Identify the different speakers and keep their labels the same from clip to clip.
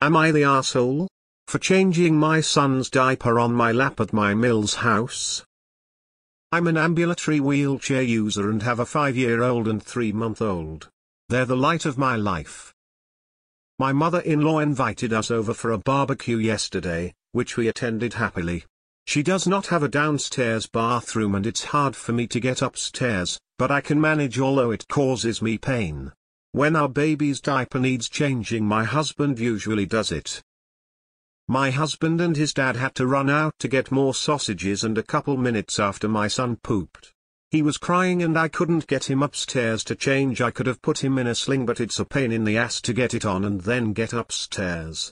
Speaker 1: Am I the asshole for changing my son's diaper on my lap at my Mills house? I'm an ambulatory wheelchair user and have a 5-year-old and 3-month-old. They're the light of my life. My mother-in-law invited us over for a barbecue yesterday, which we attended happily. She does not have a downstairs bathroom and it's hard for me to get upstairs, but I can manage although it causes me pain. When our baby's diaper needs changing, my husband usually does it. My husband and his dad had to run out to get more sausages, and a couple minutes after my son pooped. He was crying and I couldn't get him upstairs to change. I could have put him in a sling, but it's a pain in the ass to get it on and then get upstairs.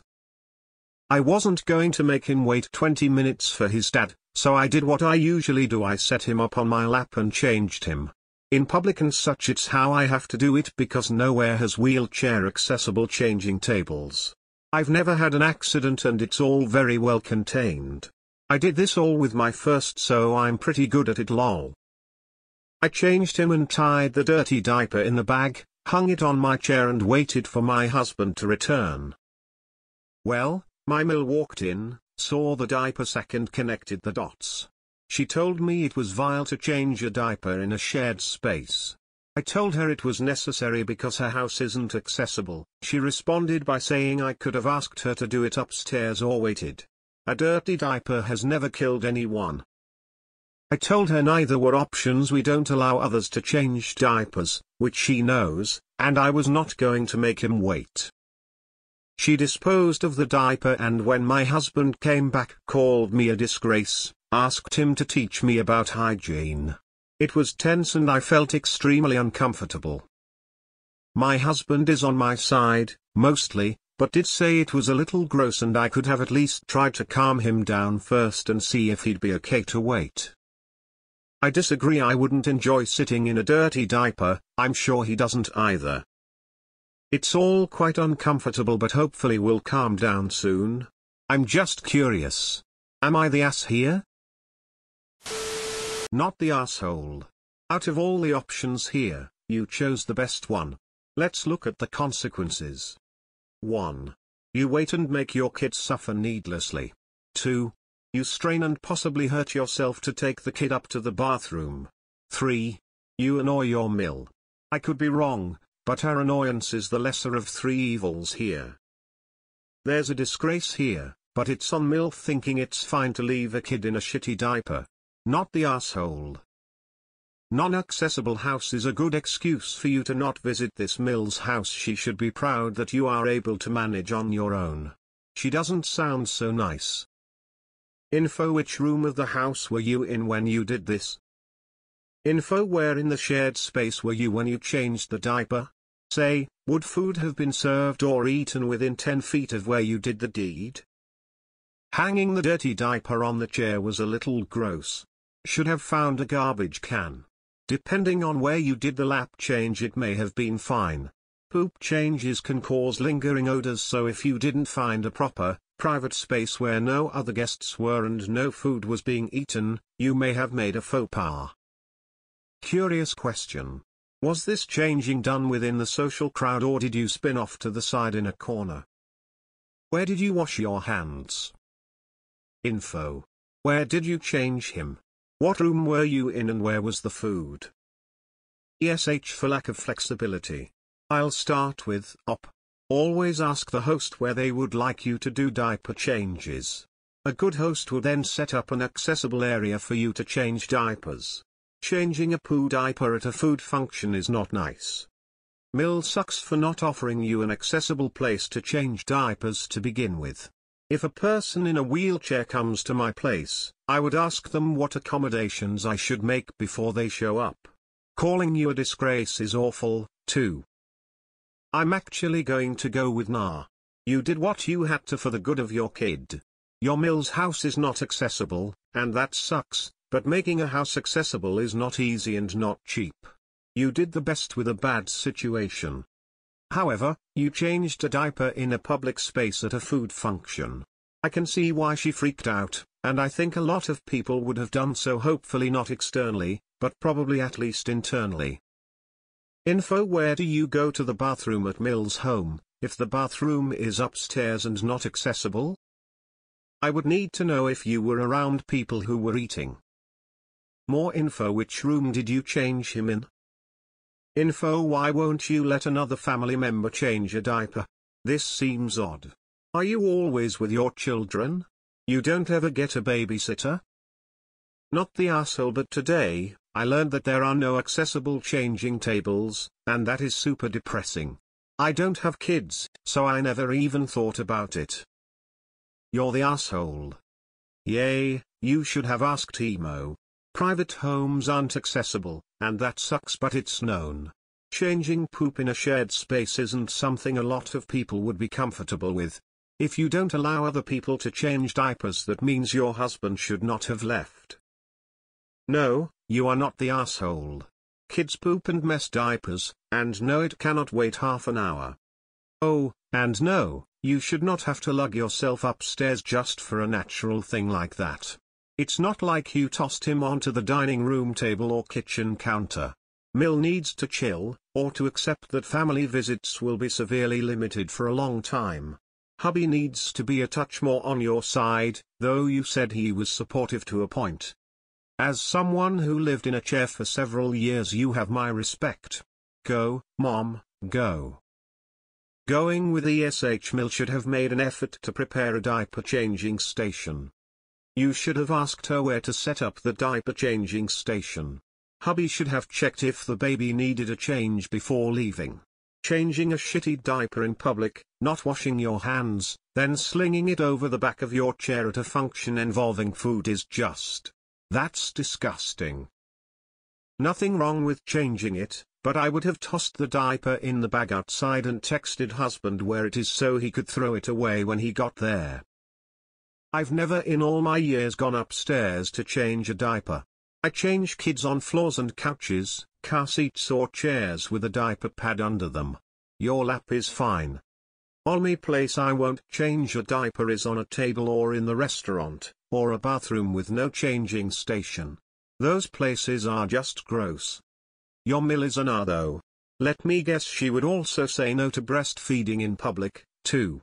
Speaker 1: I wasn't going to make him wait 20 minutes for his dad, so I did what I usually do. I set him up on my lap and changed him. In public and such, it's how I have to do it because nowhere has wheelchair accessible changing tables. I've never had an accident and it's all very well contained. I did this all with my first, so I'm pretty good at it, lol. I changed him and tied the dirty diaper in the bag, hung it on my chair and waited for my husband to return. Well, my Mill walked in, saw the diaper sack and connected the dots. She told me it was vile to change a diaper in a shared space. I told her it was necessary because her house isn't accessible. She responded by saying I could have asked her to do it upstairs or waited. A dirty diaper has never killed anyone. I told her neither were options. We don't allow others to change diapers, which she knows, and I was not going to make him wait. She disposed of the diaper and when my husband came back called me a disgrace, asked him to teach me about hygiene. It was tense and I felt extremely uncomfortable. My husband is on my side, mostly, but did say it was a little gross and I could have at least tried to calm him down first and see if he'd be okay to wait. I disagree. I wouldn't enjoy sitting in a dirty diaper. I'm sure he doesn't either. It's all quite uncomfortable, but hopefully we'll calm down soon. I'm just curious. Am I the ass here? Not the asshole. Out of all the options here, you chose the best one. Let's look at the consequences. 1. You wait and make your kid suffer needlessly. 2. You strain and possibly hurt yourself to take the kid up to the bathroom. 3. You annoy your Mill. I could be wrong, but her annoyance is the lesser of 3 evils here. There's a disgrace here, but it's on Mill thinking it's fine to leave a kid in a shitty diaper. Not the asshole. Non-accessible house is a good excuse for you to not visit this Mill's house. She should be proud that you are able to manage on your own. She doesn't sound so nice. Info: which room of the house were you in when you did this? Info: where in the shared space were you when you changed the diaper? Say, would food have been served or eaten within 10 feet of where you did the deed? Hanging the dirty diaper on the chair was a little gross. Should have found a garbage can. Depending on where you did the lap change, it may have been fine. Poop changes can cause lingering odors, so if you didn't find a proper, private space where no other guests were and no food was being eaten, you may have made a faux pas. Curious question. Was this changing done within the social crowd or did you spin off to the side in a corner? Where did you wash your hands? Info: where did you change him? What room were you in and where was the food? ESH for lack of flexibility. I'll start with op. Always ask the host where they would like you to do diaper changes. A good host will then set up an accessible area for you to change diapers. Changing a poo diaper at a food function is not nice. Mill sucks for not offering you an accessible place to change diapers to begin with. If a person in a wheelchair comes to my place, I would ask them what accommodations I should make before they show up. Calling you a disgrace is awful, too. I'm actually going to go with nah. You did what you had to for the good of your kid. Your Mill's house is not accessible, and that sucks, but making a house accessible is not easy and not cheap. You did the best with a bad situation. However, you changed a diaper in a public space at a food function. I can see why she freaked out, and I think a lot of people would have done so, hopefully not externally, but probably at least internally. Info: where do you go to the bathroom at Mill's home? if the bathroom is upstairs and not accessible? I would need to know if you were around people who were eating. More info. Which room did you change him in? Info. Why won't you let another family member change a diaper? This seems odd. Are you always with your children? You don't ever get a babysitter? Not the asshole, but today, I learned that there are no accessible changing tables, and that is super depressing. I don't have kids, so I never even thought about it. You're the asshole. Yay, you should have asked Emo. Private homes aren't accessible, and that sucks, but it's known. Changing poop in a shared space isn't something a lot of people would be comfortable with. If you don't allow other people to change diapers, that means your husband should not have left. No, you are not the asshole. Kids poop and mess diapers, and no, it cannot wait half an hour. Oh, and no, you should not have to lug yourself upstairs just for a natural thing like that. It's not like you tossed him onto the dining room table or kitchen counter. Mill needs to chill, or to accept that family visits will be severely limited for a long time. Hubby needs to be a touch more on your side, though you said he was supportive to a point. As someone who lived in a chair for several years, you have my respect. Go, Mom, go. Going with ESH. Mill should have made an effort to prepare a diaper changing station. You should have asked her where to set up the diaper changing station. Hubby should have checked if the baby needed a change before leaving. Changing a shitty diaper in public, not washing your hands, then slinging it over the back of your chair at a function involving food is just. That's disgusting. Nothing wrong with changing it, but I would have tossed the diaper in the bag outside and texted husband where it is so he could throw it away when he got there. I've never in all my years gone upstairs to change a diaper. I change kids on floors and couches, car seats or chairs with a diaper pad under them. Your lap is fine. Only place I won't change a diaper is on a table or in the restaurant, or a bathroom with no changing station. Those places are just gross. Your Mill is an R though. Let me guess, she would also say no to breastfeeding in public, too.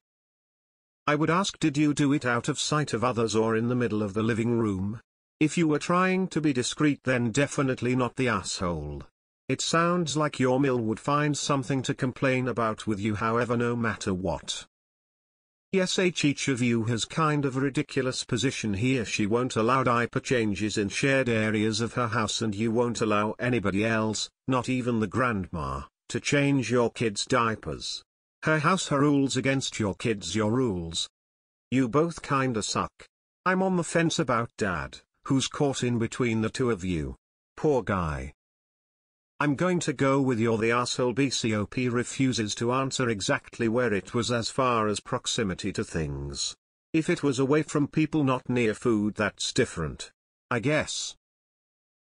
Speaker 1: I would ask, did you do it out of sight of others or in the middle of the living room? If you were trying to be discreet, then definitely not the asshole. It sounds like your Mill would find something to complain about with you, however, no matter what. Yes, each of you has kind of a ridiculous position here. She won't allow diaper changes in shared areas of her house, and you won't allow anybody else, not even the grandma, to change your kids' diapers. Her house, her rules, against your kids, your rules. You both kinda suck. I'm on the fence about Dad, who's caught in between the two of you. Poor guy. I'm going to go with you're the asshole. BCOP refuses to answer exactly where it was as far as proximity to things. If it was away from people, not near food, that's different. I guess.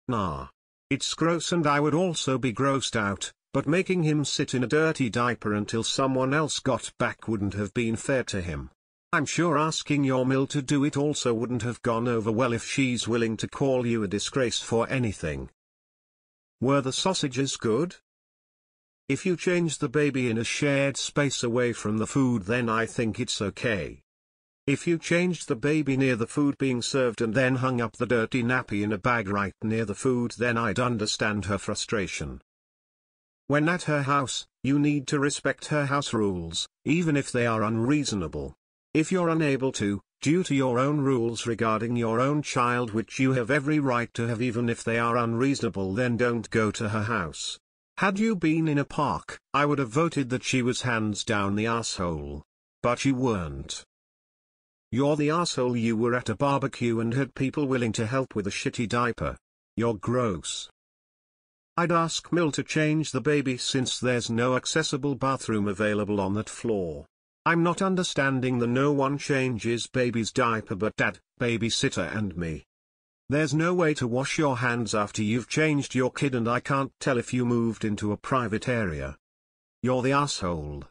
Speaker 1: Nah. It's gross, and I would also be grossed out, but making him sit in a dirty diaper until someone else got back wouldn't have been fair to him. I'm sure asking your Mill to do it also wouldn't have gone over well if she's willing to call you a disgrace for anything. Were the sausages good? If you change the baby in a shared space away from the food, then I think it's okay. If you changed the baby near the food being served and then hung up the dirty nappy in a bag right near the food, then I'd understand her frustration. When at her house, you need to respect her house rules, even if they are unreasonable. If you're unable to, due to your own rules regarding your own child, which you have every right to have even if they are unreasonable, then don't go to her house. Had you been in a park, I would have voted that she was hands down the asshole. But you weren't. You're the asshole. You were at a barbecue and had people willing to help with a shitty diaper. You're gross. I'd ask Mill to change the baby since there's no accessible bathroom available on that floor. I'm not understanding the no one changes baby's diaper but Dad, babysitter and me. There's no way to wash your hands after you've changed your kid, and I can't tell if you moved into a private area. You're the asshole.